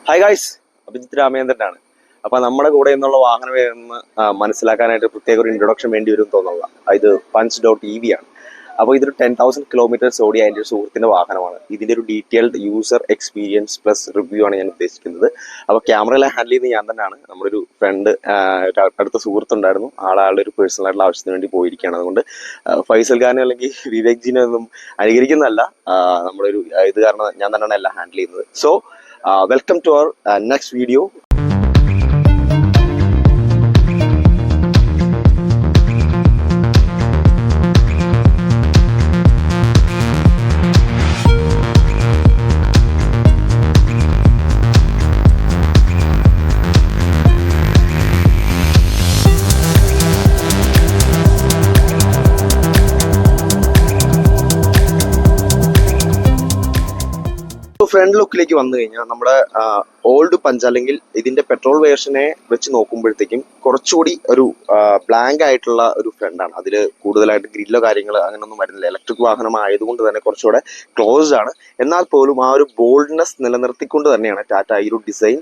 Hi guys, Abhijith രാമേന്ദ്രനാണ്. അപ്പൊ നമ്മുടെ കൂടെ നിന്നുള്ള വാഹനം ഏതെന്ന് മനസ്സിലാക്കാനായിട്ട് പ്രത്യേക ഒരു ഇൻട്രൊഡക്ഷൻ വേണ്ടി വരും തോന്നുന്നില്ല. ഇത് punch.ev ആണ്. അപ്പോൾ ഇതൊരു 10,000 കിലോമീറ്റേഴ്സ് ഓടിയ എൻ്റെ ഒരു സുഹൃത്തിന്റെ വാഹനമാണ്. ഇതിന്റെ ഒരു detailed user experience plus review ആണ് ഞാൻ ഉദ്ദേശിക്കുന്നത്. അപ്പോൾ ക്യാമറയെല്ലാം ഹാൻഡിൽ ചെയ്യുന്നത് ഞാൻ തന്നെയാണ്. നമ്മുടെ ഒരു ഫ്രണ്ട്, അടുത്ത സുഹൃത്തുണ്ടായിരുന്നു, ആളുടെ ഒരു പേഴ്സണൽ ആയിട്ടുള്ള ആവശ്യത്തിന് വേണ്ടി പോയിരിക്കുകയാണ്. അതുകൊണ്ട് ഫൈസൽ ഖാനോ അല്ലെങ്കിൽ വിവേക് ജിനോ ഒന്നും അനുകരിക്കുന്നതല്ല. നമ്മുടെ ഒരു ഇത് കാരണം ഞാൻ തന്നെയാണ് എല്ലാം ഹാൻഡിൽ ചെയ്യുന്നത്. So welcome to our next video. Front ലുക്കിലേക്ക് വന്നു കഴിഞ്ഞാൽ നമ്മുടെ ഓൾഡ് പഞ്ച് അല്ലെങ്കിൽ ഇതിന്റെ പെട്രോൾ വേർഷനെ വെച്ച് നോക്കുമ്പോഴത്തേക്കും കുറച്ചുകൂടി ഒരു ബ്ലാങ്ക് ആയിട്ടുള്ള ഒരു ഫ്രണ്ടാണ്. അതിൽ കൂടുതലായിട്ട് ഗ്രില്ലോ കാര്യങ്ങൾ അങ്ങനെയൊന്നും വരുന്നില്ല. ഇലക്ട്രിക് വാഹനം ആയതുകൊണ്ട് തന്നെ കുറച്ചുകൂടെ ക്ലോസ്ഡ് ആണ്. എന്നാൽ പോലും ആ ഒരു ബോൾഡ്നെസ് നിലനിർത്തിക്കൊണ്ട് തന്നെയാണ് ടാറ്റ ഈ ഒരു ഡിസൈൻ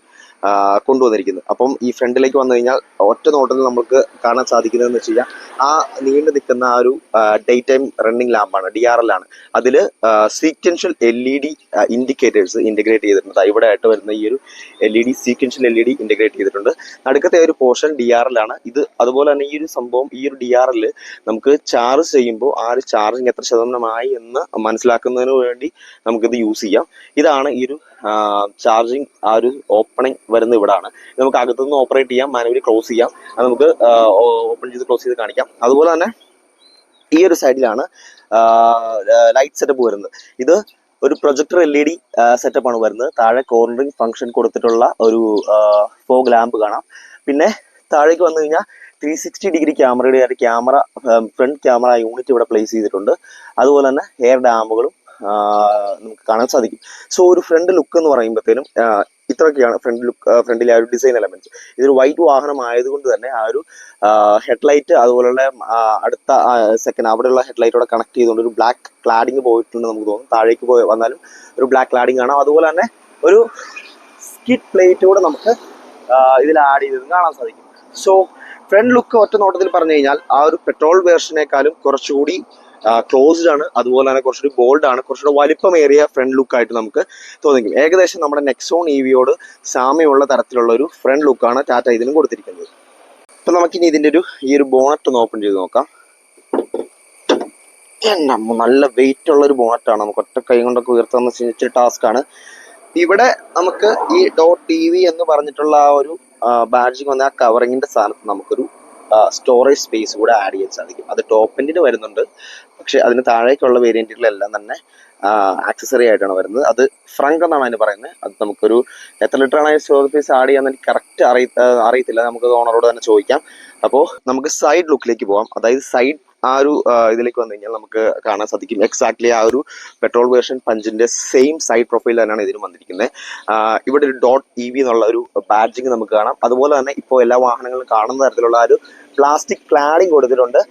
കൊണ്ടുവന്നിരിക്കുന്നത്. അപ്പം ഈ ഫ്രണ്ടിലേക്ക് വന്നു കഴിഞ്ഞാൽ ഒറ്റ നോട്ടത്തിൽ നമുക്ക് കാണാൻ സാധിക്കുന്നതെന്ന് വെച്ച് കഴിഞ്ഞാൽ ആ നീണ്ടു നിൽക്കുന്ന ആ ഒരു ഡേ ടൈം റണ്ണിങ് ലാമ്പാണ്, DRL ആണ്. അതിൽ സീക്വൻഷ്യൽ LED ഇൻഡിക്കേറ്റേഴ്സ് ഇന്റഗ്രേറ്റ് ചെയ്തിട്ടുണ്ട്. ഇവിടെ ആയിട്ട് വരുന്ന ഈ ഒരു LED സീക്വൻഷ്യൽ LED ഇന്റഗ്രേറ്റ് ചെയ്തിട്ടുണ്ട്. നടുക്കത്തെ ഒരു പോർഷൻ DRL ആണ്. ഇത് അതുപോലെ തന്നെ ഈ ഒരു സംഭവം, ഈ ഒരു DRL നമുക്ക് ചാർജ് ചെയ്യുമ്പോൾ ആ ഒരു ചാർജിങ് എത്ര ശതമാനമായി എന്ന് മനസ്സിലാക്കുന്നതിന് വേണ്ടി നമുക്കിത് യൂസ് ചെയ്യാം. ഇതാണ് ഈ ഒരു ചാർജിങ് ആ ഒരു ഓപ്പണിംഗ് വരുന്ന ഇവിടാണ്. നമുക്ക് അകത്തുനിന്ന് ഓപ്പറേറ്റ് ചെയ്യാം, മാനുവലി ക്ലോസ് ചെയ്യാം. അത് നമുക്ക് ഓപ്പൺ ചെയ്ത് ക്ലോസ് ചെയ്ത് കാണിക്കാം. അതുപോലെ തന്നെ ഈ ഒരു സൈഡിലാണ് ലൈറ്റ് സെറ്റപ്പ് വരുന്നത്. ഇത് ഒരു പ്രൊജക്ടർ LED സെറ്റപ്പ് ആണ് വരുന്നത്. താഴെ കോർണറിംഗ് ഫംഗ്ഷൻ കൊടുത്തിട്ടുള്ള ഒരു ഫോഗ് ലാമ്പ് കാണാം. പിന്നെ താഴേക്ക് വന്നു കഴിഞ്ഞാൽ 360 ഡിഗ്രി ക്യാമറയുടെ ഫ്രണ്ട് ക്യാമറ യൂണിറ്റ് ഇവിടെ പ്ലേസ് ചെയ്തിട്ടുണ്ട്. അതുപോലെ തന്നെ എയർ ഡാമുകളും നമുക്ക് കാണാൻ സാധിക്കും. സോ ഒരു ഫ്രണ്ട് ലുക്ക് എന്ന് പറയുമ്പോഴത്തേനും ഇത്രയൊക്കെയാണ് ഫ്രണ്ടിലെ ആ ഒരു ഡിസൈൻ എലമെന്റ്സ്. ഇതൊരു വൈറ്റ് വാഹനം ആയതുകൊണ്ട് തന്നെ ആ ഒരു ഹെഡ്ലൈറ്റ് അതുപോലുള്ള അടുത്ത സെക്കൻഡ് അവിടെയുള്ള ഹെഡ്ലൈറ്റോടെ കണക്ട് ചെയ്തുകൊണ്ട് ഒരു ബ്ലാക്ക് ക്ലാഡിങ് പോയിട്ടുണ്ട് നമുക്ക് തോന്നും. താഴേക്ക് വന്നാലും ഒരു ബ്ലാക്ക് ക്ലാഡിങ് കാണാം. അതുപോലെ തന്നെ ഒരു സ്കിഡ് പ്ലേറ്റ് കൂടെ നമുക്ക് ഇതിൽ ആഡ് ചെയ്തത് കാണാൻ സാധിക്കും. സോ ഫ്രണ്ട് ലുക്ക് ഒറ്റ നോട്ടത്തിൽ പറഞ്ഞു കഴിഞ്ഞാൽ ആ ഒരു പെട്രോൾ വേർഷനേക്കാളും കുറച്ചുകൂടി ക്ലോസ്ഡ് ആണ്. അതുപോലെ തന്നെ കുറച്ചുകൂടി ബോൾഡ് ആണ്. കുറച്ചുകൂടി വലിപ്പമേറിയ ഫ്രണ്ട് ലുക്കായിട്ട് നമുക്ക് തോന്നിക്കും. ഏകദേശം നമ്മുടെ നെക്സോൺ EVയോട് സാമ്യമുള്ള തരത്തിലുള്ള ഒരു ഫ്രണ്ട് ലുക്കാണ് ടാറ്റ ഇതിനും കൊടുത്തിരിക്കുന്നത്. അപ്പൊ നമുക്കിനി ഇതിന്റെ ഈ ഒരു ബോണറ്റ് ഒന്ന് ഓപ്പൺ ചെയ്ത് നോക്കാം. നല്ല വെയിറ്റ് ഉള്ള ഒരു ബോണറ്റാണ്. നമുക്ക് ഒറ്റ കൈ കൊണ്ടൊക്കെ ഉയർത്താന്ന് ഇച്ചിരി ടാസ്ക് ആണ്. ഇവിടെ നമുക്ക് ഈ .ev എന്ന് പറഞ്ഞിട്ടുള്ള ആ ഒരു ബാഡ്ജിങ് വന്ന ആ കവറിങ്ങിന്റെ സ്ഥാനത്ത് നമുക്കൊരു സ്റ്റോറേജ് സ്പേസ് കൂടെ ആഡ് ചെയ്യാൻ സാധിക്കും. അത് ടോപ്പ് എൻഡിന് വരുന്നുണ്ട്, പക്ഷെ അതിന് താഴേക്കുള്ള വേരിയന്റുകളെല്ലാം തന്നെ ആക്സസറി ആയിട്ടാണ് വരുന്നത്. അത് ഫ്രങ്ക് എന്നാണ് അതിന് പറയുന്നത്. അത് നമുക്കൊരു എത്ര ലിറ്ററാണ് സ്റ്റോറേജ് സ്പേസ് ആഡ് ചെയ്യാന്ന് എനിക്ക് കറക്റ്റ് അറിയത്തില്ല. നമുക്ക് ഓണറോട് തന്നെ ചോദിക്കാം. അപ്പോൾ നമുക്ക് സൈഡ് ലുക്കിലേക്ക് പോകാം. അതായത് സൈഡ് ആ ഒരു ഇതിലേക്ക് വന്നു കഴിഞ്ഞാൽ നമുക്ക് കാണാൻ സാധിക്കും എക്സാക്ട്ലി ആ ഒരു പെട്രോൾ വേർഷൻ പഞ്ചിന്റെ സെയിം സൈഡ് പ്രൊഫൈൽ തന്നെയാണ് ഇതിന് വന്നിരിക്കുന്നത്. ഇവിടെ ഒരു .ev എന്നുള്ള ഒരു ബാഡ്ജിങ് നമുക്ക് കാണാം. അതുപോലെ തന്നെ ഇപ്പോൾ എല്ലാ വാഹനങ്ങളും കാണുന്ന തരത്തിലുള്ള ആ ഒരു പ്ലാസ്റ്റിക് ക്ലാഡിങ് കൊടുത്തിട്ടുണ്ട്.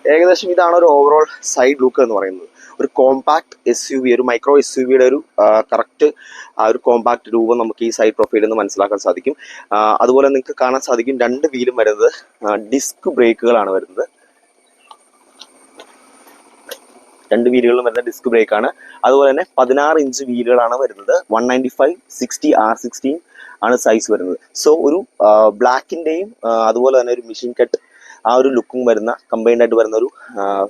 ഏകദേശം ഇതാണ് ഒരു ഓവറോൾ സൈഡ് ലുക്ക് എന്ന് പറയുന്നത്. ഒരു കോമ്പാക്ട് SUV, ഒരു മൈക്രോ SUVയുടെ ഒരു കറക്റ്റ് ആ ഒരു കോമ്പാക്ട് രൂപം നമുക്ക് ഈ സൈഡ് പ്രൊഫൈലിൽ നിന്ന് മനസ്സിലാക്കാൻ സാധിക്കും. അതുപോലെ നിങ്ങൾക്ക് കാണാൻ സാധിക്കും രണ്ട് വീലും വരുന്നത് ഡിസ്ക് ബ്രേക്കുകളാണ് വരുന്നത്. രണ്ട് വീലുകളിലും വരുന്ന ഡിസ്ക് ബ്രേക്കാണ്. അതുപോലെ തന്നെ 16 ഇഞ്ച് വീലുകളാണ് വരുന്നത്. 195/60 R16 ആണ് സൈസ് വരുന്നത്. സോ ഒരു ബ്ലാക്കിന്റെയും അതുപോലെ തന്നെ ഒരു മെഷീൻ കട്ട് ആ ഒരു ലുക്കും വരുന്ന കമ്പൈൻഡ് ആയിട്ട് വരുന്ന ഒരു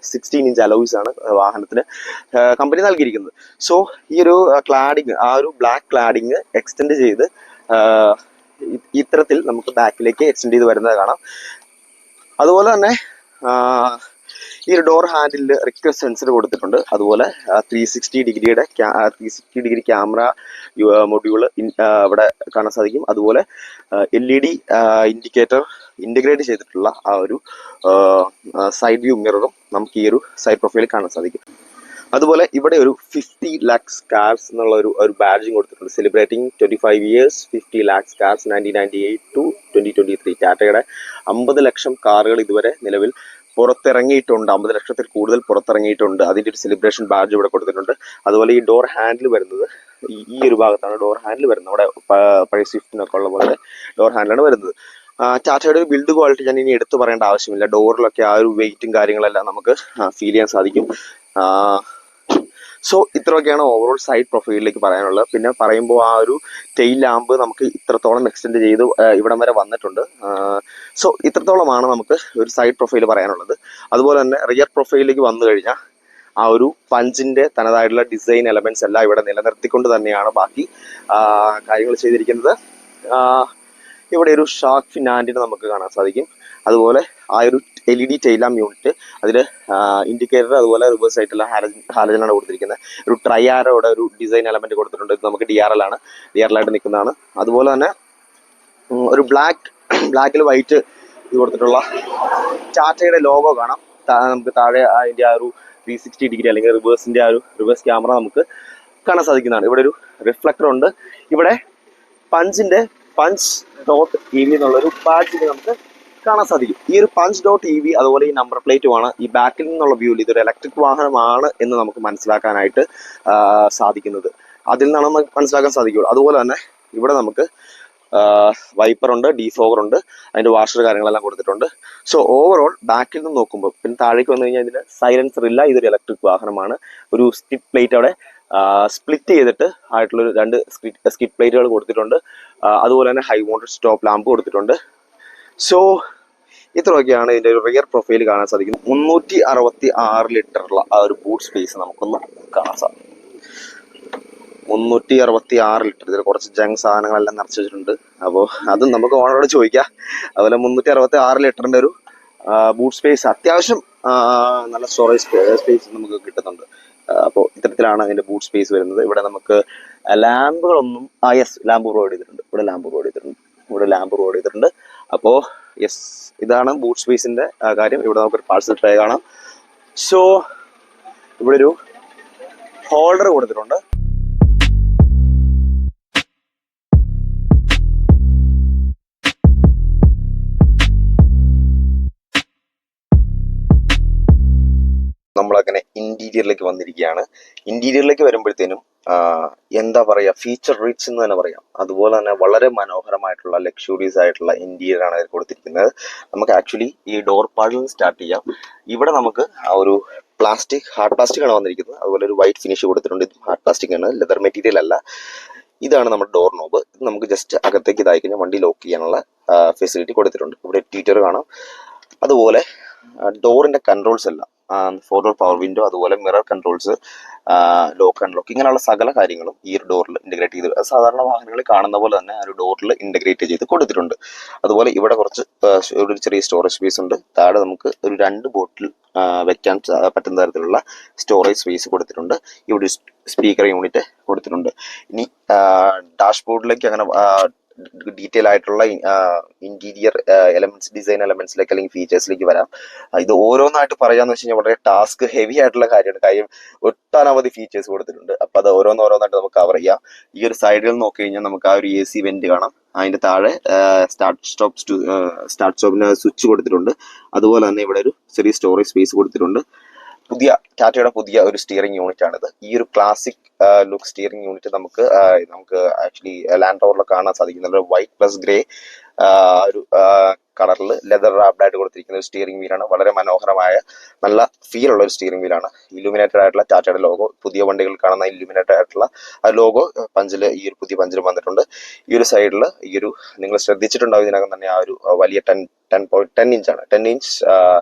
16 ഇഞ്ച് അലോയ്സ് ആണ് വാഹനത്തിന് കമ്പനി നൽകിയിരിക്കുന്നത്. സോ ഈ ഒരു ക്ലാഡിങ്, ആ ഒരു ബ്ലാക്ക് ക്ലാഡിങ് എക്സ്റ്റെൻഡ് ചെയ്ത് ഇത്തരത്തിൽ നമുക്ക് ബാക്കിലേക്ക് എക്സ്റ്റെൻഡ് ചെയ്ത് വരുന്നത് കാണാം. അതുപോലെ തന്നെ ഈ ഒരു ഡോർ ഹാൻഡിലിൽ റിക്വസ്റ്റ് സെൻസർ കൊടുത്തിട്ടുണ്ട്. അതുപോലെ 360 ഡിഗ്രി ക്യാമറ മൊഡ്യൂള് ഇവിടെ കാണാൻ സാധിക്കും. അതുപോലെ LED ഇൻഡിക്കേറ്റർ ഇന്റഗ്രേറ്റ് ചെയ്തിട്ടുള്ള ആ ഒരു സൈഡ് വ്യൂ മിററും നമുക്ക് ഈ ഒരു സൈഡ് പ്രൊഫൈലിൽ കാണാൻ സാധിക്കും. അതുപോലെ ഇവിടെ ഒരു 50 lakhs cars എന്നുള്ള ഒരു ബാഡ്ജിങ് കൊടുത്തിട്ടുണ്ട്. Celebrating 25 years 50 lakhs cars 1998 to 2023. ടാറ്റയുടെ 50 ലക്ഷം കാറുകൾ ഇതുവരെ നിലവിൽ പുറത്തിറങ്ങിയിട്ടുണ്ട്. 50 ലക്ഷത്തിൽ കൂടുതൽ പുറത്തിറങ്ങിയിട്ടുണ്ട്. അതിന്റെ ഒരു സെലിബ്രേഷൻ ബാഡ്ജ് ഇവിടെ കൊടുത്തിട്ടുണ്ട്. അതുപോലെ ഈ ഡോർ ഹാൻഡിൽ വരുന്നത് ഈ ഒരു ഭാഗത്താണ് ഡോർ ഹാൻഡിൽ വരുന്നത്. നമ്മുടെ പഴയ സ്വിഫ്റ്റിനൊക്കെ ഉള്ള പോലെ ഡോർ ഹാൻഡിലാണ് വരുന്നത്. ടാറ്റയുടെ ഒരു ബിൽഡ് ക്വാളിറ്റി ഞാൻ ഇനി എടുത്തു പറയേണ്ട ആവശ്യമില്ല. ഡോറിലൊക്കെ ആ ഒരു വെയിറ്റും കാര്യങ്ങളെല്ലാം നമുക്ക് ഫീൽ ചെയ്യാൻ സാധിക്കും. സോ ഇത്രയൊക്കെയാണ് ഓവറോൾ സൈഡ് പ്രൊഫൈലിലേക്ക് പറയാനുള്ളത്. പിന്നെ പറയുമ്പോൾ ആ ഒരു ടെയിൽ ലാമ്പ് നമുക്ക് ഇത്രത്തോളം എക്സ്റ്റെൻഡ് ചെയ്ത് ഇവിടം വരെ വന്നിട്ടുണ്ട്. സോ ഇത്രത്തോളമാണ് നമുക്ക് ഒരു സൈഡ് പ്രൊഫൈൽ പറയാനുള്ളത്. അതുപോലെ തന്നെ റിയർ പ്രൊഫൈലിലേക്ക് വന്നു കഴിഞ്ഞാൽ ആ ഒരു പഞ്ചിന്റെ തനതായിട്ടുള്ള ഡിസൈൻ എലമെന്റ്സ് എല്ലാം ഇവിടെ നിലനിർത്തിക്കൊണ്ട് തന്നെയാണ് ബാക്കി കാര്യങ്ങൾ ചെയ്തിരിക്കുന്നത്. ഇവിടെ ഒരു ഷാർക്ക് ഫിൻ ആന്റിന നമുക്ക് കാണാൻ സാധിക്കും. അതുപോലെ ആ ഒരു LED ടെയിൽ ലാമ്പ് യൂണിറ്റ് അതിൽ ഇൻഡിക്കേറ്റർ അതുപോലെ റിവേഴ്സ് ആയിട്ടുള്ള ഹാലജനാണ് കൊടുത്തിരിക്കുന്നത്. ഒരു ട്രൈയാരോടെ ഒരു ഡിസൈൻ എലമെന്റ് കൊടുത്തിട്ടുണ്ട്. ഇത് നമുക്ക് DRL ആണ്, DRL ആയിട്ട് നിൽക്കുന്നതാണ്. അതുപോലെ തന്നെ ഒരു ബ്ലാക്കിൽ വൈറ്റ് ഇത് കൊടുത്തിട്ടുള്ള ടാറ്റയുടെ ലോഗോ കാണാം. നമുക്ക് താഴെ അതിന്റെ ആ ഒരു 360 ഡിഗ്രി അല്ലെങ്കിൽ റിവേഴ്സിന്റെ ആ ഒരു റിവേഴ്സ് ക്യാമറ നമുക്ക് കാണാൻ സാധിക്കുന്നതാണ്. ഇവിടെ ഒരു റിഫ്ലക്ടർ ഉണ്ട്. ഇവിടെ പഞ്ച് .EV എന്നുള്ളൊരു ബാഡ്ജിന് നമുക്ക് കാണാൻ സാധിക്കും. ഈ ഒരു .EV അതുപോലെ ഈ നമ്പർ പ്ലേറ്റുമാണ് ഈ ബാക്കിൽ നിന്നുള്ള വ്യൂവിൽ ഇതൊരു ഇലക്ട്രിക് വാഹനമാണ് എന്ന് നമുക്ക് മനസ്സിലാക്കാനായിട്ട് സാധിക്കുന്നത്. അതിൽ നിന്നാണ് നമുക്ക് മനസ്സിലാക്കാൻ സാധിക്കുള്ളൂ. അതുപോലെ തന്നെ ഇവിടെ നമുക്ക് വൈപ്പർ ഉണ്ട്, ഡീഫോഗർ ഉണ്ട്, അതിന്റെ വാഷർ കാര്യങ്ങളെല്ലാം കൊടുത്തിട്ടുണ്ട്. സോ ഓവറോൾ ബാക്കിൽ നിന്ന് നോക്കുമ്പോൾ പിന്നെ താഴേക്ക് വന്നു കഴിഞ്ഞാൽ ഇതിന് സൈലൻസർ ഇല്ല. ഇതൊരു ഇലക്ട്രിക് വാഹനമാണ്. ഒരു സ്കിഡ് പ്ലേറ്റ് അവിടെ സ്പ്ലിറ്റ് ചെയ്തിട്ട് ആയിട്ടുള്ളൊരു 2 സ്കിഡ് പ്ലേറ്റുകൾ കൊടുത്തിട്ടുണ്ട്. അതുപോലെ തന്നെ ഹൈ വോൾട്ടേജ് സ്റ്റോപ്പ് ലാമ്പ് കൊടുത്തിട്ടുണ്ട്. സോ ഇത്രയൊക്കെയാണ് ഇതിന്റെ ഒരു റിയർ പ്രൊഫൈൽ കാണാൻ സാധിക്കുന്നത്. 366 ലിറ്ററുള്ള ആ ഒരു ബൂട്ട് സ്പേസ് നമുക്കൊന്ന് കാണാൻ സാധിക്കും. 366 ലിറ്റർ. ഇതിൽ കുറച്ച് ജങ്ക് സാധനങ്ങളെല്ലാം നിറച്ച് വെച്ചിട്ടുണ്ട്. അപ്പോൾ അതും നമുക്ക് ഓണറോട് ചോദിക്കാം. അതുപോലെ 366 ലിറ്ററിന്റെ ഒരു ബൂട്ട് സ്പേസ് അത്യാവശ്യം നല്ല സ്റ്റോറേജ് സ്പേസ് നമുക്ക് കിട്ടുന്നുണ്ട്. അപ്പോൾ ഇത്തരത്തിലാണ് അതിന്റെ ബൂട്ട് സ്പേസ് വരുന്നത്. ഇവിടെ നമുക്ക് ലാമ്പുകളൊന്നും ലാമ്പ് പ്രൊവൈഡ് ചെയ്തിട്ടുണ്ട്. ഇവിടെ ലാമ്പ് പ്രൊവൈഡ് ചെയ്തിട്ടുണ്ട്. അപ്പോൾ ഇതാണ് ബൂട്ട് സ്പേസിന്റെ കാര്യം. ഇവിടെ നമുക്കൊരു പാഴ്സൽ ട്രേ കാണാം. സോ ഇവിടെ ഒരു ഹോൾഡർ കൊടുത്തിട്ടുണ്ട്. നമ്മളങ്ങനെ ഇന്റീരിയറിലേക്ക് വന്നിരിക്കുകയാണ്. ഇന്റീരിയറിലേക്ക് വരുമ്പോഴത്തേനും എന്താ പറയുക, ഫീച്ചർ റിച്ച് എന്ന് തന്നെ പറയാം. അതുപോലെ തന്നെ വളരെ മനോഹരമായിട്ടുള്ള ലക്ഷറീസ് ആയിട്ടുള്ള ഇന്റീരിയർ ആണ് അതിൽ കൊടുത്തിരിക്കുന്നത്. നമുക്ക് ആക്ച്വലി ഈ ഡോർ പാഡിൽ നിന്ന് സ്റ്റാർട്ട് ചെയ്യാം. ഇവിടെ നമുക്ക് ആ ഒരു ഹാർഡ് പ്ലാസ്റ്റിക് ആണ് വന്നിരിക്കുന്നത്. അതുപോലെ ഒരു വൈറ്റ് ഫിനിഷ് കൊടുത്തിട്ടുണ്ട്. ഇത് ഹാർഡ് പ്ലാസ്റ്റിക് ആണ്, ലെതർ മെറ്റീരിയൽ അല്ല. ഇതാണ് നമ്മുടെ ഡോർ നോബ്. ഇത് നമുക്ക് ജസ്റ്റ് അകത്തേക്ക് ഇതായി കഴിഞ്ഞാൽ വണ്ടി ലോക്ക് ചെയ്യാനുള്ള ഫെസിലിറ്റി കൊടുത്തിട്ടുണ്ട്. ഇവിടെ ട്വീറ്റർ കാണാം. അതുപോലെ ഡോറിന്റെ കൺട്രോൾസ് എല്ലാം 4 ഡോർ പവർ വിൻഡോ, അതുപോലെ മിറർ കൺട്രോൾസ്, ലോക്ക് അൺലോക്ക്, ഇങ്ങനെയുള്ള സകല കാര്യങ്ങളും ഈ ഒരു ഡോറിൽ ഇന്റഗ്രേറ്റ് ചെയ്ത് സാധാരണ വാഹനങ്ങളിൽ കാണുന്ന പോലെ തന്നെ ആ ഒരു ഡോറിൽ ഇന്റഗ്രേറ്റ് ചെയ്ത് കൊടുത്തിട്ടുണ്ട്. അതുപോലെ ഇവിടെ കുറച്ച് ഒരു ചെറിയ സ്റ്റോറേജ് സ്പേസ് ഉണ്ട്. താഴെ നമുക്ക് ഒരു 2 ബോട്ടിൽ വെക്കാൻ പറ്റുന്ന തരത്തിലുള്ള സ്റ്റോറേജ് സ്പേസ് കൊടുത്തിട്ടുണ്ട്. ഇവിടെ സ്പീക്കർ യൂണിറ്റ് കൊടുത്തിട്ടുണ്ട്. ഇനി ഡാഷ്ബോർഡിലേക്ക് അങ്ങനെ ഡീറ്റെയിൽ ആയിട്ടുള്ള ഇന്റീരിയർ എലമെന്റ്സ്, ഡിസൈൻ എലമെന്റ്സിലേക്ക് അല്ലെങ്കിൽ ഫീച്ചേഴ്സിലേക്ക് വരാം. ഇത് ഓരോന്നായിട്ട് പറയാന്ന് വെച്ച് കഴിഞ്ഞാൽ വളരെ ടാസ്ക് ഹെവി ആയിട്ടുള്ള കാര്യമാണ്. കാര്യം ഒട്ടനവധി ഫീച്ചേഴ്സ് കൊടുത്തിട്ടുണ്ട്. അപ്പൊ അത് ഓരോന്നായിട്ട് നമുക്ക് കവർ ചെയ്യാം. ഈ ഒരു സൈഡിൽ നോക്കി കഴിഞ്ഞാൽ നമുക്ക് ആ ഒരു AC വെന്റ് കാണാം. അതിന്റെ താഴെ സ്റ്റാർട്ട് സ്റ്റോപ്പിന് സ്വിച്ച് കൊടുത്തിട്ടുണ്ട്. അതുപോലെ തന്നെ ഇവിടെ ഒരു ചെറിയ സ്റ്റോറേജ് സ്പേസ് കൊടുത്തിട്ടുണ്ട്. ടാറ്റയുടെ പുതിയ ഒരു സ്റ്റിയറിംഗ് യൂണിറ്റ് ആണിത്. ഈ ഒരു ക്ലാസിക് ലുക്ക് സ്റ്റിയറിംഗ് യൂണിറ്റ് നമുക്ക് ആക്ച്വലി ലാൻഡ് റോവറിൽ കാണാൻ സാധിക്കുന്നുണ്ട്. വൈറ്റ് പ്ലസ് ഗ്രേ ഒരു കളറിൽ ലെതർ റാപ്ഡ് ആയിട്ട് കൊടുത്തിരിക്കുന്ന ഒരു സ്റ്റിയറിംഗ് വീലാണ്. വളരെ മനോഹരമായ നല്ല ഫീൽ ഉള്ള ഒരു സ്റ്റിയറിംഗ് വീലാണ്. ഇല്ലുമിനേറ്റഡ് ആയിട്ടുള്ള ടാറ്റയുടെ ലോഗോ, പുതിയ വണ്ടികൾ കാണുന്ന ഇല്ലുമിനേറ്റഡ് ആയിട്ടുള്ള ആ ലോഗോ ഈ ഒരു പുതിയ പഞ്ചിൽ വന്നിട്ടുണ്ട്. ഈ ഒരു സൈഡിൽ നിങ്ങൾ ശ്രദ്ധിച്ചിട്ടുണ്ടാവും, ഇതിനകം തന്നെ ആ ഒരു വലിയ 10 ഇഞ്ചാണ് 10 ഇഞ്ച്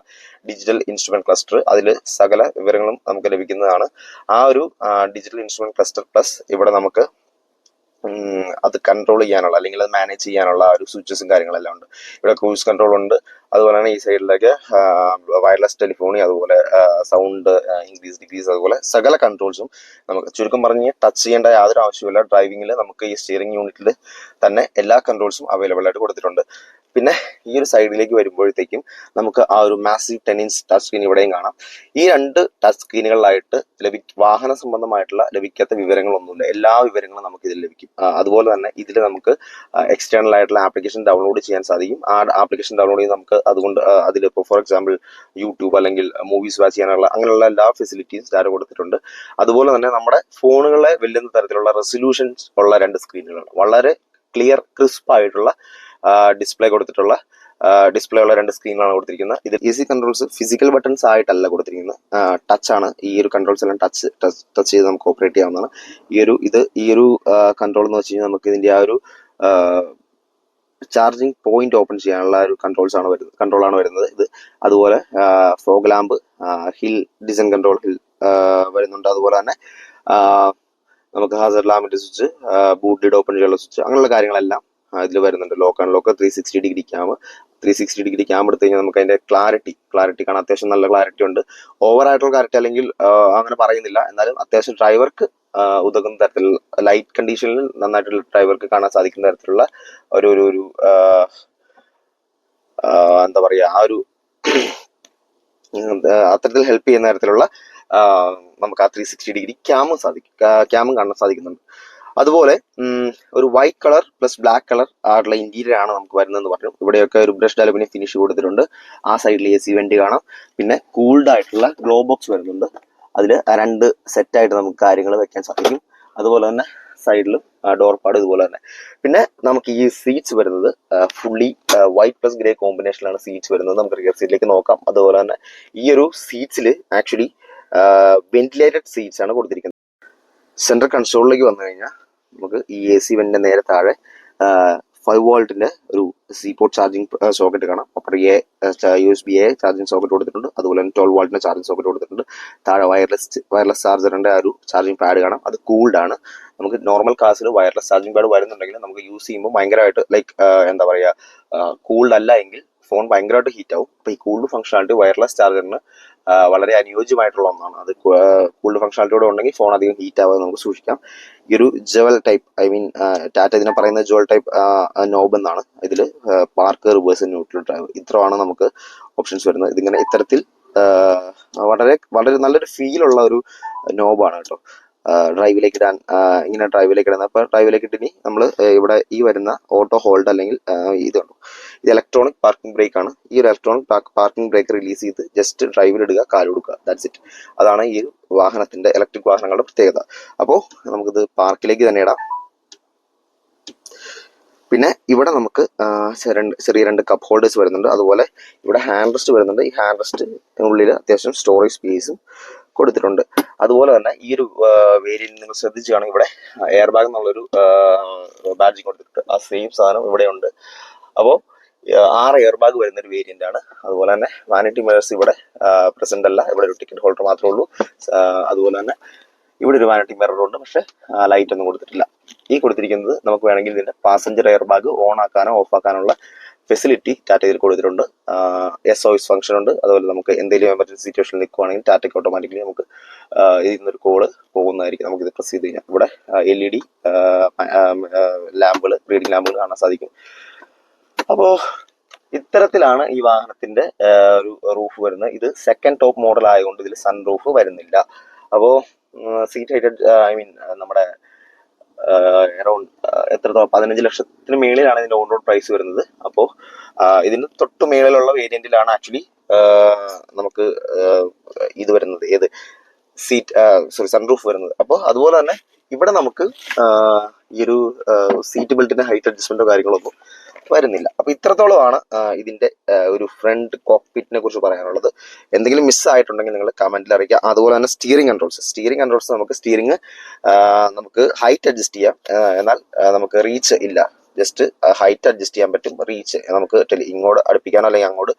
ഡിജിറ്റൽ ഇൻസ്ട്രുമെന്റ് ക്ലസ്റ്റർ. അതിൽ സകല വിവരങ്ങളും നമുക്ക് ലഭിക്കുന്നതാണ്. ആ ഒരു ഡിജിറ്റൽ ഇൻസ്ട്രുമെന്റ് ക്ലസ്റ്റർ പ്ലസ് ഇവിടെ നമുക്ക് അത് കൺട്രോൾ ചെയ്യാനുള്ള അല്ലെങ്കിൽ അത് മാനേജ് ചെയ്യാനുള്ള ഒരു സ്വിച്ചസും കാര്യങ്ങളെല്ലാം ഉണ്ട്. ഇവിടെ ക്രൂസ് കൺട്രോൾ ഉണ്ട്. അതുപോലെ തന്നെ ഈ സൈഡിലേക്ക് വയർലെസ് ടെലിഫോണി, അതുപോലെ സൗണ്ട് ഇൻക്രീസ് ഡിക്രീസ്, അതുപോലെ സകല കൺട്രോൾസും നമുക്ക് ചുരുക്കം പറഞ്ഞ് ടച്ച് ചെയ്യേണ്ട യാതൊരു ആവശ്യമില്ല. ഡ്രൈവിംഗിൽ നമുക്ക് ഈ സ്റ്റിയറിംഗ് യൂണിറ്റിൽ തന്നെ എല്ലാ കൺട്രോൾസും അവൈലബിൾ ആയിട്ട് കൊടുത്തിട്ടുണ്ട്. പിന്നെ ഈ ഒരു സൈഡിലേക്ക് വരുമ്പോഴത്തേക്കും നമുക്ക് ആ ഒരു മാസീവ് 10-inch ടച്ച് സ്ക്രീൻ ഇവിടെയും കാണാം. ഈ രണ്ട് ടച്ച് സ്ക്രീനുകളിലായിട്ട് വാഹന സംബന്ധമായിട്ടുള്ള ലഭിക്കാത്ത വിവരങ്ങളൊന്നുമില്ല, എല്ലാ വിവരങ്ങളും നമുക്ക് ഇതിൽ ലഭിക്കും. അതുപോലെ തന്നെ ഇതിൽ നമുക്ക് എക്സ്റ്റേണൽ ആയിട്ടുള്ള ആപ്ലിക്കേഷൻ ഡൗൺലോഡ് ചെയ്യാൻ സാധിക്കും. ആ ആപ്ലിക്കേഷൻ ഡൗൺലോഡ് ചെയ്ത് നമുക്ക് അതുകൊണ്ട് അതിലിപ്പോൾ ഫോർ എക്സാമ്പിൾ യൂട്യൂബ് അല്ലെങ്കിൽ മൂവീസ് വാച്ച് ചെയ്യാനുള്ള അങ്ങനെയുള്ള എല്ലാ ഫെസിലിറ്റീസും സ്റ്റാർ കൊടുത്തിട്ടുണ്ട്. അതുപോലെ തന്നെ നമ്മുടെ ഫോണുകളെ വെല്ലുന്ന തരത്തിലുള്ള റെസൊല്യൂഷൻസ് ഉള്ള രണ്ട് സ്ക്രീനുകളാണ്. വളരെ ക്ലിയർ ക്രിസ്പ് ആയിട്ടുള്ള ഡിസ്പ്ലേ കൊടുത്തിട്ടുള്ള ഡിസ്പ്ലേ ഉള്ള രണ്ട് സ്ക്രീനുകളാണ് കൊടുത്തിരിക്കുന്നത്. ഇത് ഈസി കൺട്രോൾസ് ഫിസിക്കൽ ബട്ടൺസ് ആയിട്ടല്ല കൊടുത്തിരിക്കുന്നത്, ടച്ച് ആണ്. ഈ ഒരു കൺട്രോൾസ് എല്ലാം ടച്ച് ചെയ്ത് നമുക്ക് ഓപ്പറേറ്റ് ചെയ്യാവുന്നതാണ്. ഈ ഒരു കൺട്രോൾ എന്ന് വെച്ച് കഴിഞ്ഞാൽ നമുക്ക് ഇതിന്റെ ആ ഒരു ചാർജിങ് പോയിന്റ് ഓപ്പൺ ചെയ്യാനുള്ള ഒരു കൺട്രോളാണ് വരുന്നത് ഇത്. അതുപോലെ fog lamp, hill design control hill വരുന്നുണ്ട്. അതുപോലെ തന്നെ നമുക്ക് Hasar ലാമ്പിന്റെ switch, boot lid open ചെയ്യാനുള്ള സ്വിച്ച്, അങ്ങനെയുള്ള കാര്യങ്ങളെല്ലാം ഇതിൽ വരുന്നുണ്ട്. Lock and lock, 360 degree cam എടുത്തു കഴിഞ്ഞാൽ നമുക്ക് അതിന്റെ ക്ലാരിറ്റി കാണാൻ അത്യാവശ്യം നല്ല ക്ലാരിറ്റി ഉണ്ട്. ഓവർ ആയിട്ടുള്ള ക്ലാരിറ്റി അല്ലെങ്കിൽ അങ്ങനെ പറയുന്നില്ല, എന്നാലും അത്യാവശ്യം ഡ്രൈവർക്ക് ഉതകുന്ന തരത്തിൽ ലൈറ്റ് കണ്ടീഷനിൽ നന്നായിട്ട് ഡ്രൈവർക്ക് കാണാൻ സാധിക്കുന്ന തരത്തിലുള്ള ഒരു എന്താ പറയാ ആ ഒരു അത്തരത്തിൽ ഹെൽപ്പ് ചെയ്യുന്ന തരത്തിലുള്ള നമുക്ക് ആ 360 ഡിഗ്രി ക്യാമും കാണാൻ സാധിക്കുന്നുണ്ട്. അതുപോലെ ഒരു white colour plus black colour ആയിട്ടുള്ള ഇന്റീരിയർ ആണ് നമുക്ക് വരുന്നതെന്ന് പറഞ്ഞു. ഇവിടെയൊക്കെ ഒരു ബ്രഷ്ഡ് അലുമിനിയം ഫിനിഷ് കൊടുത്തിട്ടുണ്ട്. ആ സൈഡിൽ AC വെന്റ് കാണാം. പിന്നെ കൂൾഡ് ആയിട്ടുള്ള ഗ്ലോ ബോക്സ് വരുന്നുണ്ട്. അതിൽ രണ്ട് സെറ്റായിട്ട് നമുക്ക് കാര്യങ്ങൾ വെക്കാൻ സാധിക്കും. അതുപോലെ തന്നെ സൈഡിലും ഡോർ പാഡ് ഇതുപോലെ തന്നെ. പിന്നെ നമുക്ക് ഈ സീറ്റ്സ് വരുന്നത് ഫുള്ളി വൈറ്റ് പ്ലസ് ഗ്രേ കോമ്പിനേഷനിലാണ് സീറ്റ്സ് വരുന്നത്. നമുക്ക് റിയർ സീറ്റിലേക്ക് നോക്കാം. അതുപോലെ തന്നെ ഈ ഒരു സീറ്റ്സിൽ ആക്ച്വലി വെന്റിലേറ്റഡ് സീറ്റ്സ് ആണ് കൊടുത്തിരിക്കുന്നത്. സെൻട്രൽ കൺസോളിലേക്ക് വന്നു കഴിഞ്ഞാൽ നമുക്ക് ഈ AC വെന്റിന്റെ നേരെ താഴെ 5 വോൾട്ടിന്റെ ഒരു സി പോർട്ട് ചാർജിങ് സോക്കറ്റ് കാണാം. അപ്പുറം USB-A ചാർജിങ് സോക്കറ്റ് കൊടുത്തിട്ടുണ്ട്. അതുപോലെ തന്നെ 12 വോൾട്ടിന്റെ ചാർജിങ് സോക്കറ്റ് കൊടുത്തിട്ടുണ്ട്. താഴെ വയർലെസ് ചാർജറിന്റെ ആ ഒരു ചാർജിങ് പാഡ് കാണാം. അത് കൂൾഡ് ആണ്. നമുക്ക് നോർമൽ കാർസിൽ വയർലെസ് ചാർജിങ് പാഡ് വരുന്നുണ്ടെങ്കിൽ നമുക്ക് യൂസ് ചെയ്യുമ്പോൾ ഭയങ്കരമായിട്ട് എന്താ പറയാ കൂൾഡ് അല്ല എങ്കിൽ ഫോൺ ഭയങ്കരമായിട്ട് ഹീറ്റ് ആവും. അപ്പൊ ഈ കൂൾഡ് ഫംഗ്ഷനാലിറ്റി വയർലെസ് ചാർജറിന് വളരെ അനുയോജ്യമായിട്ടുള്ള ഒന്നാണ്. അത് കൂൾഡ് ഫംഗ്ഷനാലിറ്റിയോടെ ഉണ്ടെങ്കിൽ ഫോൺ അധികം ഹീറ്റ് ആവാതെ നമുക്ക് സൂക്ഷിക്കാം. ഈ ഒരു ജുവൽ ടൈപ്പ് ടാറ്റ ഇതിനെ പറയുന്നത് ജുവൽ ടൈപ്പ് നോബ് എന്നാണ്. ഇതിൽ പാർക്ക്, റിവേഴ്സ്, ന്യൂട്രൽ ഡ്രൈവ് ഇത്രയാണ് നമുക്ക് ഓപ്ഷൻസ് വരുന്നത്. ഇതിങ്ങനെ ഇത്തരത്തിൽ വളരെ വളരെ നല്ലൊരു ഫീലുള്ള ഒരു നോബാണ് കേട്ടോ. ഡ്രൈവിലേക്ക് ഇടാൻ ഇങ്ങനെ ഡ്രൈവിലേക്ക് ഇടുന്നത്. അപ്പൊ ഡ്രൈവിലേക്ക് ഇട്ടിനി നമ്മൾ ഇവിടെ ഈ വരുന്ന ഓട്ടോ ഹോൾഡ് അല്ലെങ്കിൽ ഇതുണ്ട്, ഇത് ഇലക്ട്രോണിക് പാർക്കിംഗ് ബ്രേക്ക് ആണ്. ഈ ഒരു ഇലക്ട്രോണിക് പാർക്കിംഗ് ബ്രേക്ക് റിലീസ് ചെയ്ത് ജസ്റ്റ് ഡ്രൈവിൽ ഇടുക, കാല് കൊടുക്കുക, ദാറ്റ്സ് ഇറ്റ്. അതാണ് ഈ വാഹനത്തിന്റെ ഇലക്ട്രിക് വാഹനങ്ങളുടെ പ്രത്യേകത. അപ്പോൾ നമുക്കിത് പാർക്കിലേക്ക് തന്നെ ഇടാം. പിന്നെ ഇവിടെ നമുക്ക് ചെറിയ രണ്ട് കപ്പ് ഹോൾഡേഴ്സ് വരുന്നുണ്ട്. അതുപോലെ ഇവിടെ ഹാൻഡ് റെസ്റ്റ് വരുന്നുണ്ട്. ഈ ഹാൻഡ് റെസ്റ്റിനുള്ളിൽ അത്യാവശ്യം സ്റ്റോറേജ് സ്പേസും കൊടുത്തിട്ടുണ്ട്. അതുപോലെ തന്നെ ഈ ഒരു വേരിയന്റ് നിങ്ങൾ ശ്രദ്ധിച്ചാണെങ്കിൽ ഇവിടെ എയർ ബാഗ് എന്നുള്ളൊരു ബാഡ്ജിങ് കൊടുത്തിട്ടുണ്ട്. ആ സെയിം സാധനം ഇവിടെ ഉണ്ട്. അപ്പോൾ 6 എയർ ബാഗ് വരുന്ന ഒരു വേരിയന്റ് ആണ്. അതുപോലെ തന്നെ വാനിറ്റി മിറേഴ്സ് ഇവിടെ പ്രസന്റ് അല്ല, ഇവിടെ ഒരു ടിക്കറ്റ് ഹോൾഡർ മാത്രമേ ഉള്ളൂ. അതുപോലെ തന്നെ ഇവിടെ ഒരു വാനിറ്റി മിറർ ഉണ്ട്, പക്ഷെ ലൈറ്റ് ഒന്നും കൊടുത്തിട്ടില്ല. ഈ കൊടുത്തിരിക്കുന്നത് നമുക്ക് വേണമെങ്കിൽ ഇതിന്റെ പാസഞ്ചർ എയർ ബാഗ് ഓൺ ആക്കാനോ ഓഫ് ആക്കാനുള്ള ഫെസിലിറ്റി ടാറ്റ ഇതിൽ കൊടുത്തിട്ടുണ്ട്. SOS ഫംഗ്ഷൻ ഉണ്ട്. അതുപോലെ നമുക്ക് എന്തെങ്കിലും എമർജൻസി സിറ്റുവേഷനിൽ നിൽക്കുവാണെങ്കിൽ ടാറ്റയ്ക്ക് ഓട്ടോമാറ്റിക്കലി നമുക്ക് ഇതിൽ നിന്നൊരു കോള് പോകുന്നതായിരിക്കും. നമുക്ക് ഇത് പ്രസ് ചെയ്ത് കഴിഞ്ഞാൽ ഇവിടെ LED ലാമ്പുകൾ, റീഡിംഗ് ലാമ്പുകൾ കാണാൻ സാധിക്കും. അപ്പോ ഇത്തരത്തിലാണ് ഈ വാഹനത്തിന്റെ ഒരു റൂഫ് വരുന്നത്. ഇത് സെക്കൻഡ് ടോപ്പ് മോഡൽ ആയതുകൊണ്ട് ഇതിൽ സൺ റൂഫ് വരുന്നില്ല. അപ്പോ സീറ്റ് ഹൈറ്റ് നമ്മുടെ അറൌണ്ട് എത്രത്തോളം 15 ലക്ഷത്തിന് മേളിലാണ് ഇതിന്റെ ഓൺ റോഡ് പ്രൈസ് വരുന്നത്. അപ്പോൾ ഇതിന് തൊട്ട് മേളിലുള്ള വേരിയന്റിലാണ് ആക്ച്വലി നമുക്ക് ഇത് വരുന്നത്, ഏത് സൺറൂഫ് വരുന്നത്. അപ്പോൾ അതുപോലെ തന്നെ ഇവിടെ നമുക്ക് ഈ ഒരു സീറ്റ് ബെൽറ്റിന്റെ ഹൈറ്റ് അഡ്ജസ്റ്റ്മെന്റോ കാര്യങ്ങളൊന്നും വരുന്നില്ല. അപ്പൊ ഇത്രത്തോളമാണ് ഇതിന്റെ ഒരു ഫ്രണ്ട് കോക്പിറ്റിനെ കുറിച്ച് പറയാനുള്ളത്. എന്തെങ്കിലും മിസ് ആയിട്ടുണ്ടെങ്കിൽ നിങ്ങൾ കമന്റിൽ അറിയിക്കുക. അതുപോലെ തന്നെ സ്റ്റിയറിംഗ് കൺട്രോൾസ് നമുക്ക് ഹൈറ്റ് അഡ്ജസ്റ്റ് ചെയ്യാം, എന്നാൽ നമുക്ക് റീച്ച് ഇല്ല. ജസ്റ്റ് ഹൈറ്റ് അഡ്ജസ്റ്റ് ചെയ്യാൻ പറ്റും, റീച്ച് നമുക്ക് ഇങ്ങോട്ട് അടുപ്പിക്കാനോ അല്ലെങ്കിൽ അങ്ങോട്ട്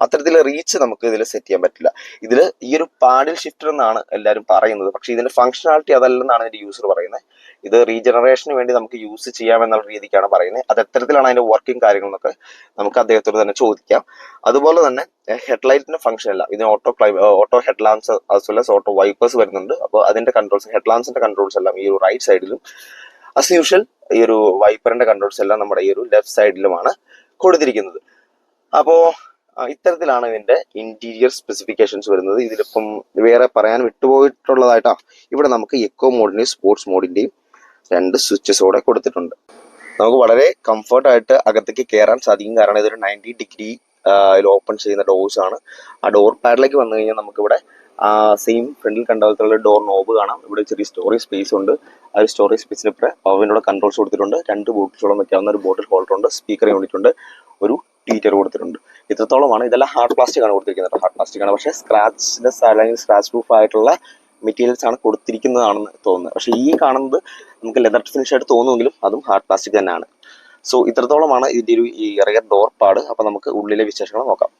അത്തരത്തിൽ റീച്ച് നമുക്ക് ഇതിൽ സെറ്റ് ചെയ്യാൻ പറ്റില്ല. ഇതിൽ ഈ ഒരു പാഡിൽ ഷിഫ്റ്റർ എന്നാണ് എല്ലാവരും പറയുന്നത്, പക്ഷെ ഇതിന്റെ ഫംഗ്ഷനാലിറ്റി അതല്ലെന്നാണ് ഇതിന്റെ യൂസർ പറയുന്നത്. ഇത് റീജനറേഷന് വേണ്ടി നമുക്ക് യൂസ് ചെയ്യാമെന്നുള്ള രീതിക്കാണ് പറയുന്നത്. അത് എത്തരത്തിലാണ് അതിന്റെ വർക്കിംഗ് കാര്യങ്ങളെന്നൊക്കെ നമുക്ക് അദ്ദേഹത്തോട് തന്നെ ചോദിക്കാം. അതുപോലെ തന്നെ ഹെഡ്ലൈറ്റിന്റെ ഫംഗ്ഷൻ അല്ല, ഇതിന് ഓട്ടോ ഹെഡ് ലാംപ്സ് അതുപോലെ ഓട്ടോ വൈപ്പേഴ്സ് വരുന്നുണ്ട്. അപ്പോൾ അതിന്റെ ഹെഡ് ലാംപ്സിന്റെ കൺട്രോൾസ് എല്ലാം ഈ ഒരു റൈറ്റ് സൈഡിലും, ആസ് യൂഷ്വൽ ഈ ഒരു വൈപ്പറിന്റെ കൺട്രോൾസ് എല്ലാം നമ്മുടെ ഈ ഒരു ലെഫ്റ്റ് സൈഡിലുമാണ് കൊടുത്തിരിക്കുന്നത്. അപ്പോൾ ഇത്തരത്തിലാണ് ഇതിന്റെ ഇന്റീരിയർ സ്പെസിഫിക്കേഷൻസ് വരുന്നത്. ഇതിലിപ്പം വേറെ പറയാൻ വിട്ടുപോയിട്ടുള്ളതായിട്ടാ, ഇവിടെ നമുക്ക് എക്കോ മോഡിന്റെയും സ്പോർട്സ് മോഡിന്റെയും 2 സ്വിച്ചസോടെ കൊടുത്തിട്ടുണ്ട്. നമുക്ക് വളരെ കംഫർട്ടായിട്ട് അകത്തേക്ക് കയറാൻ സാധിക്കും. കാരണം ഇതൊരു 90 ഡിഗ്രി ഓപ്പൺ ചെയ്യുന്ന ഡോർസ് ആണ്. ആ ഡോർ പാഡിലേക്ക് വന്നു കഴിഞ്ഞാൽ നമുക്കിവിടെ സെയിം ഫ്രണ്ടിൽ കണ്ട പോലത്തെ ഡോർ നോബ് കാണാം. ഇവിടെ ചെറിയ സ്റ്റോറേജ് സ്പേസ് ഉണ്ട്. ആ ഒരു സ്റ്റോറേജ് സ്പേസിന് ഇപ്പം അവനോട് കൺട്രോൾസ് കൊടുത്തിട്ടുണ്ട്. 2 ബോട്ടിൽസോളം വെക്കാവുന്ന ഒരു ബോട്ടിൽ ഹോൾഡർ ഉണ്ട്. സ്പീക്കർ യൂണിറ്റ് ഉണ്ട്. ഒരു ട്വീറ്റർ കൊടുത്തിട്ടുണ്ട്. ഇത്രത്തോളമാണ്. ഇതെല്ലാം ഹാർഡ് പ്ലാസ്റ്റിക് ആണ് കൊടുത്തിരിക്കുന്നത്. ഹാർഡ് പ്ലാസ്റ്റിക് ആണ്, പക്ഷേ സ്ക്രാച്ച്ലെസ് അല്ലെങ്കിൽ സ്ക്രാച്ച് പ്രൂഫ് ആയിട്ടുള്ള മെറ്റീരിയൽസ് ആണ് കൊടുത്തിരിക്കുന്നതാണെന്ന് തോന്നുന്നത്. പക്ഷേ ഈ കാണുന്നത് നമുക്ക് ലെതർ ഫിനിഷ് ആയിട്ട് തോന്നുമെങ്കിലും അതും ഹാർഡ് പ്ലാസ്റ്റിക് തന്നെയാണ്. സോ ഇത്രത്തോളമാണ് ഇതിന്റെ ഒരു ഈ റിയർ ഡോർ പാഡ്. അപ്പൊ നമുക്ക് ഉള്ളിലെ വിശേഷങ്ങൾ നോക്കാം.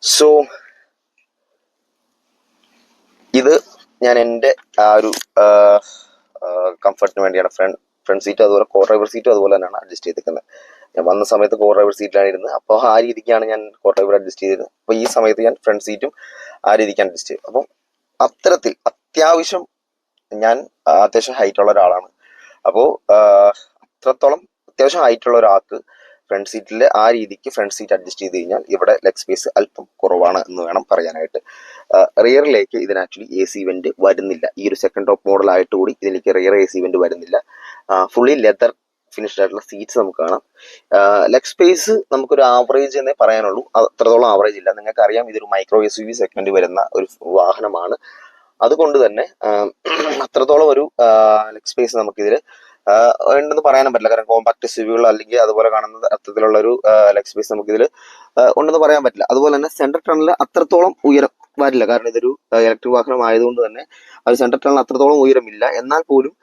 സോ ഇത് ഞാൻ എൻ്റെ ആ ഒരു കംഫർട്ടിന് വേണ്ടിയാണ് ഫ്രണ്ട് സീറ്റ് അതുപോലെ കോ ഡ്രൈവർ സീറ്റും അതുപോലെ തന്നെയാണ് അഡ്ജസ്റ്റ് ചെയ്തിരിക്കുന്നത്. ഞാൻ വന്ന സമയത്ത് കോ ഡ്രൈവർ സീറ്റിലാണ് ഇരുന്നത്. അപ്പോൾ ആ രീതിക്കാണ് ഞാൻ കോ ഡ്രൈവർ അഡ്ജസ്റ്റ് ചെയ്തിരുന്നത്. അപ്പോൾ ഈ സമയത്ത് ഞാൻ ഫ്രണ്ട് സീറ്റും ആ രീതിക്കാണ് അഡ്ജസ്റ്റ് ചെയ്തത്. അപ്പം അത്തരത്തിൽ അത്യാവശ്യം ഞാൻ അത്യാവശ്യം ഹൈറ്റ് ഉള്ള ഒരാളാണ്. അപ്പോൾ അത്രത്തോളം അത്യാവശ്യം ഹൈറ്റ് ഉള്ള ഒരാൾക്ക് ഫ്രണ്ട് സീറ്റിൽ ആ രീതിക്ക് ഫ്രണ്ട് സീറ്റ് അഡ്ജസ്റ്റ് ചെയ്ത് കഴിഞ്ഞാൽ ഇവിടെ ലെഗ് സ്പേസ് അല്പം കുറവാണ് എന്ന് വേണം പറയാനായിട്ട്. റിയറിലേക്ക് ഇതിന് ആക്ച്വലി AC വെന്റ് വരുന്നില്ല. ഈ ഒരു സെക്കൻഡ് ടോപ്പ് മോഡൽ ആയിട്ട് കൂടി ഇതിലേക്ക് റിയർ AC വെന്റ് വരുന്നില്ല. ഫുള്ളി ലെതർ ഫിനിഷ്ഡ് ആയിട്ടുള്ള സീറ്റ്സ് നമുക്ക് കാണാം. ലെഗ് സ്പേസ് നമുക്കൊരു ആവറേജ് എന്നേ പറയാനുള്ളൂ. അത്രത്തോളം ആവറേജ് ഇല്ല. നിങ്ങൾക്ക് അറിയാം, ഇതൊരു മൈക്രോ SUV സെഗ്മെന്റ് വരുന്ന ഒരു വാഹനമാണ്. അതുകൊണ്ട് തന്നെ അത്രത്തോളം ഒരു ലെഗ് സ്പേസ് നമുക്കിതിൽ ഉണ്ടെന്ന് പറയാനും പറ്റില്ല. കാരണം കോമ്പാക്ട് SUV അല്ലെങ്കിൽ അതുപോലെ കാണുന്ന അത്തരത്തിലുള്ള ഒരു ലെഗ് സ്പേസ് നമുക്കിതിൽ ഉണ്ടെന്ന് പറയാൻ പറ്റില്ല. അതുപോലെ തന്നെ സെന്റർ ടണലിൽ അത്രത്തോളം ഉയരം വരില്ല. കാരണം ഇതൊരു ഇലക്ട്രിക് വാഹനം ആയതുകൊണ്ട് തന്നെ അത് സെന്റർ ടണൽ അത്രത്തോളം ഉയരമില്ല. എന്നാൽ പോലും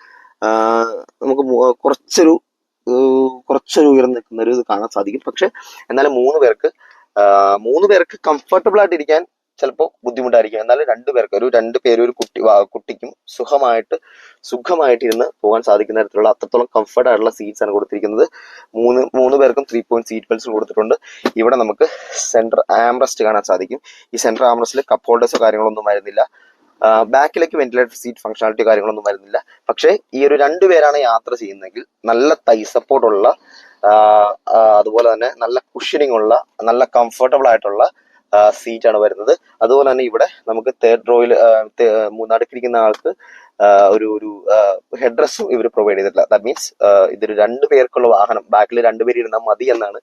നമുക്ക് കുറച്ചൊരു ഉയരം നിൽക്കുന്ന ഒരു ഇത് കാണാൻ സാധിക്കും. പക്ഷെ എന്നാലും മൂന്ന് പേർക്ക് കംഫർട്ടബിൾ ആയിട്ട് ഇരിക്കാൻ ചിലപ്പോൾ ബുദ്ധിമുട്ടായിരിക്കും. എന്നാലും രണ്ട് പേര് ഒരു കുട്ടിക്കും സുഖമായിട്ട് ഇരുന്ന് പോകാൻ സാധിക്കുന്ന തരത്തിലുള്ള അത്രത്തോളം കംഫർട്ട് ആയിട്ടുള്ള സീറ്റ്സ് ആണ് കൊടുത്തിരിക്കുന്നത്. മൂന്ന് പേർക്കും 3 പോയിന്റ് സീറ്റ് ബെൽറ്റ്സ് കൊടുത്തിട്ടുണ്ട്. ഇവിടെ നമുക്ക് സെന്റർ ആംറസ്റ്റ് കാണാൻ സാധിക്കും. ഈ സെന്റർ ആംറസ്റ്റിൽ കപ്പ് ഹോൾഡേഴ്സോ കാര്യങ്ങളൊന്നും വരുന്നില്ല. ബാക്കിലേക്ക് വെന്റിലേറ്റർ സീറ്റ് ഫംഗ്ഷനാലിറ്റി കാര്യങ്ങളൊന്നും വരുന്നില്ല. പക്ഷേ ഈ ഒരു 2 പേരാണ് യാത്ര ചെയ്യുന്നതെങ്കിൽ നല്ല തൈ സപ്പോർട്ടുള്ള അതുപോലെ തന്നെ നല്ല കുഷനിങ് ഉള്ള നല്ല കംഫർട്ടബിൾ ആയിട്ടുള്ള സീറ്റാണ് വരുന്നത്. അതുപോലെ തന്നെ ഇവിടെ നമുക്ക് തേർഡ് റോയിൽ നടുക്കിരിക്കുന്ന ആൾക്ക് ഒരു ഹെഡ് റെസ്റ്റും ഇവർ പ്രൊവൈഡ് ചെയ്തിട്ടില്ല. ദാറ്റ് മീൻസ് ഇതൊരു 2 പേർക്കുള്ള വാഹനം, ബാക്കിൽ 2 പേര് ഇരുന്നാൽ മതി എന്നാണ്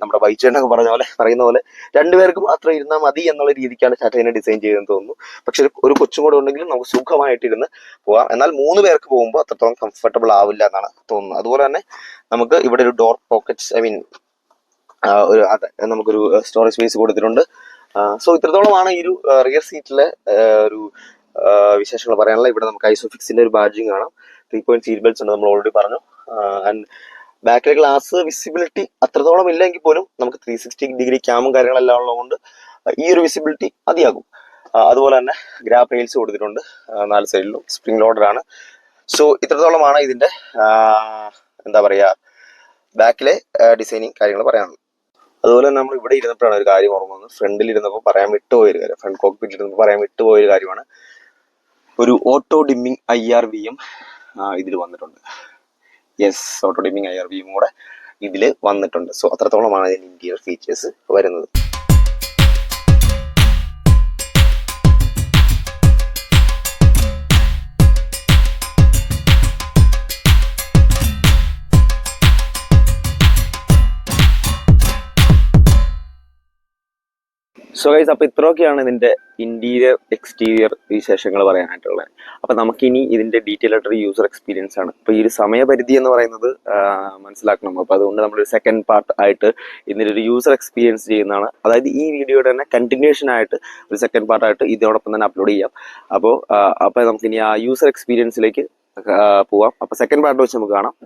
നമ്മുടെ ബൈച്ചേട്ടനൊക്കെ പറയുന്ന പോലെ 2 പേർക്കും അത്ര ഇരുന്നാൽ മതി എന്നുള്ള രീതിക്കാണ് ടാറ്റ ഇതിനെ ഡിസൈൻ ചെയ്തതെന്ന് തോന്നുന്നു. പക്ഷെ ഒരു കൊച്ചും കൂടെ ഉണ്ടെങ്കിലും നമുക്ക് സുഖമായിട്ടിരുന്ന് പോവാം. എന്നാൽ 3 പേർക്ക് പോകുമ്പോൾ അത്രത്തോളം കംഫർട്ടബിൾ ആവില്ല എന്നാണ് തോന്നുന്നത്. അതുപോലെ തന്നെ നമുക്ക് ഇവിടെ ഒരു ഡോർ പോക്കറ്റ്സ് നമുക്കൊരു സ്റ്റോറേജ് സ്പേസ് കൊടുത്തിട്ടുണ്ട്. സോ ഇത്രത്തോളമാണ് ഈ ഒരു റിയർ സീറ്റിലെ ഒരു വിശേഷങ്ങൾ പറയാനുള്ള. ഇവിടെ നമുക്ക് ഐസോഫിക്സിന്റെ ഒരു ബാഡ്ജിങ് കാണാം. 3 പോയിന്റ് സീറ്റ് ബെൽറ്റ്സ് ഉണ്ട്, നമ്മൾ ഓൾറെഡി പറഞ്ഞു. ആൻഡ് ബാക്കിലെ ഗ്ലാസ് വിസിബിലിറ്റി അത്രത്തോളം ഇല്ലെങ്കിൽ പോലും നമുക്ക് 360 ഡിഗ്രി ക്യാമും കാര്യങ്ങളെല്ലാം ഉള്ളതുകൊണ്ട് ഈ ഒരു വിസിബിലിറ്റി മതിയാകും. അതുപോലെ തന്നെ ഗ്രാബ് റെയിൽസ് കൊടുത്തിട്ടുണ്ട് 4 സൈഡിലും. സ്പ്രിംഗ് ലോഡർ ആണ്. സോ ഇത്രത്തോളമാണ് ഇതിന്റെ എന്താ പറയാ ബാക്കിലെ ഡിസൈനിങ് കാര്യങ്ങൾ പറയാനുള്ളത്. അതുപോലെ തന്നെ നമ്മൾ ഇവിടെ ഇരുന്നപ്പോഴാണ് ഒരു കാര്യം ഓർമ്മ വന്നത്. ഫ്രണ്ടിൽ ഇരുന്നപ്പോൾ പറയാൻ വിട്ടുപോയൊരു കാര്യം, ഫ്രണ്ട് കോക്പിറ്റിൽ ഇരുന്നപ്പോൾ പറയാൻ വിട്ടുപോയൊരു കാര്യമാണ്, ഒരു ഓട്ടോ ഡിമ്മിങ് IRVM ഇതിൽ വന്നിട്ടുണ്ട്. യെസ്, ഓട്ടോ ഡിമ്മിങ് IRVM കൂടെ ഇതിൽ വന്നിട്ടുണ്ട്. സോ അത്രത്തോളമാണ് ഇതിന്റെ ഇന്റീരിയർ ഫീച്ചേഴ്സ് വരുന്നത്. സോ ഗൈസ്, അപ്പോൾ ഇത്രയൊക്കെയാണ് ഇതിന്റെ ഇന്റീരിയർ എക്സ്റ്റീരിയർ വിശേഷങ്ങൾ പറയാനായിട്ടുള്ളത്. അപ്പം നമുക്കിനി ഇതിന്റെ ഡീറ്റെയിൽ ആയിട്ടൊരു യൂസർ എക്സ്പീരിയൻസ് ആണ്. ഇപ്പോൾ ഈ ഒരു സമയപരിധി എന്ന് പറയുന്നത് മനസ്സിലാക്കണം. അപ്പോൾ അതുകൊണ്ട് നമ്മളൊരു സെക്കൻഡ് പാർട്ട് ആയിട്ട് ഇതിൻ്റെ ഒരു യൂസർ എക്സ്പീരിയൻസ് ചെയ്യുന്നതാണ്. അതായത് ഈ വീഡിയോയുടെ തന്നെ കണ്ടിന്യൂഷൻ ആയിട്ട് ഒരു സെക്കൻഡ് പാർട്ടായിട്ട് ഇതോടൊപ്പം തന്നെ അപ്ലോഡ് ചെയ്യാം. അപ്പോൾ നമുക്കിനി ആ യൂസർ എക്സ്പീരിയൻസിലേക്ക് പോവാം. അപ്പോൾ സെക്കൻഡ് പാർട്ട് വെച്ച് നമുക്ക് കാണാം.